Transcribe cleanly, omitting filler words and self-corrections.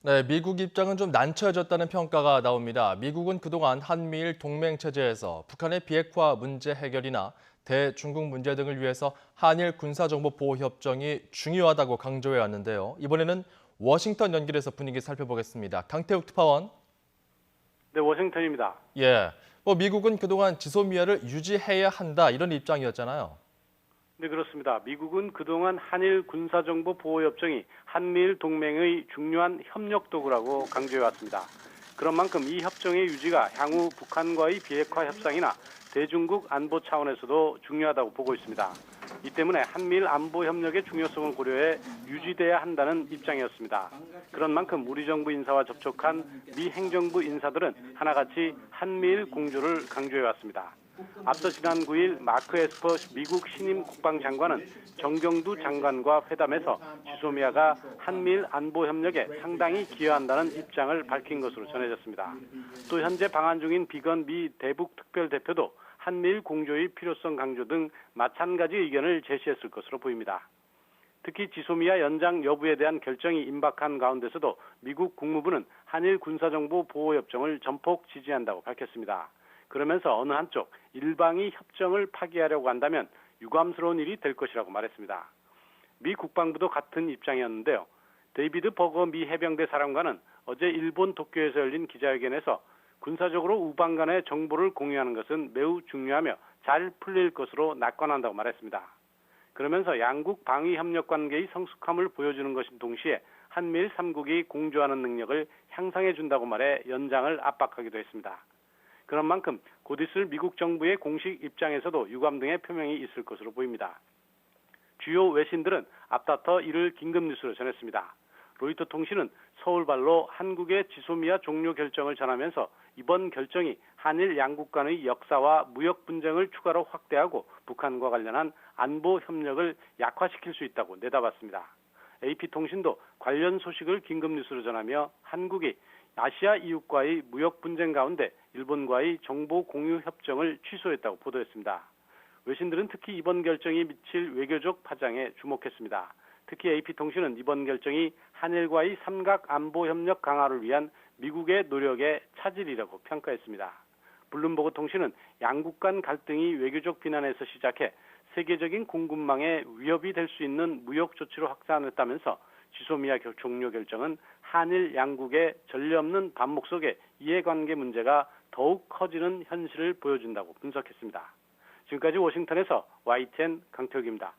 네, 미국 입장은 좀 난처해졌다는 평가가 나옵니다. 미국은 그동안 한미일 동맹 체제에서 북한의 비핵화 문제 해결이나 대중국 문제 등을 위해서 한일 군사정보보호협정이 중요하다고 강조해 왔는데요. 이번에는 워싱턴 연결해서 분위기 살펴보겠습니다. 강태욱 특파원. 네, 워싱턴입니다. 예, 미국은 그동안 지소미아를 유지해야 한다 이런 입장이었잖아요. 네, 그렇습니다. 미국은 그동안 한일 군사정보 보호협정이 한미일 동맹의 중요한 협력 도구라고 강조해왔습니다. 그런 만큼 이 협정의 유지가 향후 북한과의 비핵화 협상이나 대중국 안보 차원에서도 중요하다고 보고 있습니다. 이 때문에 한미일 안보 협력의 중요성을 고려해 유지돼야 한다는 입장이었습니다. 그런 만큼 우리 정부 인사와 접촉한 미 행정부 인사들은 하나같이 한미일 공조를 강조해왔습니다. 앞서 지난 9일 마크 에스퍼 미국 신임 국방장관은 정경두 장관과 회담에서 지소미아가 한미일 안보 협력에 상당히 기여한다는 입장을 밝힌 것으로 전해졌습니다. 또 현재 방한 중인 비건 미 대북 특별대표도 한미일 공조의 필요성 강조 등 마찬가지 의견을 제시했을 것으로 보입니다. 특히 지소미아 연장 여부에 대한 결정이 임박한 가운데서도 미국 국무부는 한일 군사정보 보호협정을 전폭 지지한다고 밝혔습니다. 그러면서 어느 한쪽 일방이 협정을 파기하려고 한다면 유감스러운 일이 될 것이라고 말했습니다. 미 국방부도 같은 입장이었는데요. 데이비드 버거 미 해병대 사령관은 어제 일본 도쿄에서 열린 기자회견에서 군사적으로 우방 간의 정보를 공유하는 것은 매우 중요하며 잘 풀릴 것으로 낙관한다고 말했습니다. 그러면서 양국 방위 협력 관계의 성숙함을 보여주는 것인 동시에 한미일 3국이 공조하는 능력을 향상해 준다고 말해 연장을 압박하기도 했습니다. 그런 만큼 곧 있을 미국 정부의 공식 입장에서도 유감 등의 표명이 있을 것으로 보입니다. 주요 외신들은 앞다퉈 이를 긴급 뉴스로 전했습니다. 로이터 통신은 서울발로 한국의 지소미아 종료 결정을 전하면서 이번 결정이 한일 양국 간의 역사와 무역 분쟁을 추가로 확대하고 북한과 관련한 안보 협력을 약화시킬 수 있다고 내다봤습니다. AP통신도 관련 소식을 긴급 뉴스로 전하며 한국이 아시아 이웃과의 무역 분쟁 가운데 일본과의 정보 공유 협정을 취소했다고 보도했습니다. 외신들은 특히 이번 결정이 미칠 외교적 파장에 주목했습니다. 특히 AP통신은 이번 결정이 한일과의 삼각 안보 협력 강화를 위한 미국의 노력의 차질이라고 평가했습니다. 블룸버그 통신은 양국 간 갈등이 외교적 비난에서 시작해 세계적인 공급망에 위협이 될 수 있는 무역 조치로 확산했다면서 지소미아 종료 결정은 한일 양국의 전례 없는 반목 속에 이해관계 문제가 더욱 커지는 현실을 보여준다고 분석했습니다. 지금까지 워싱턴에서 YTN 강태욱입니다.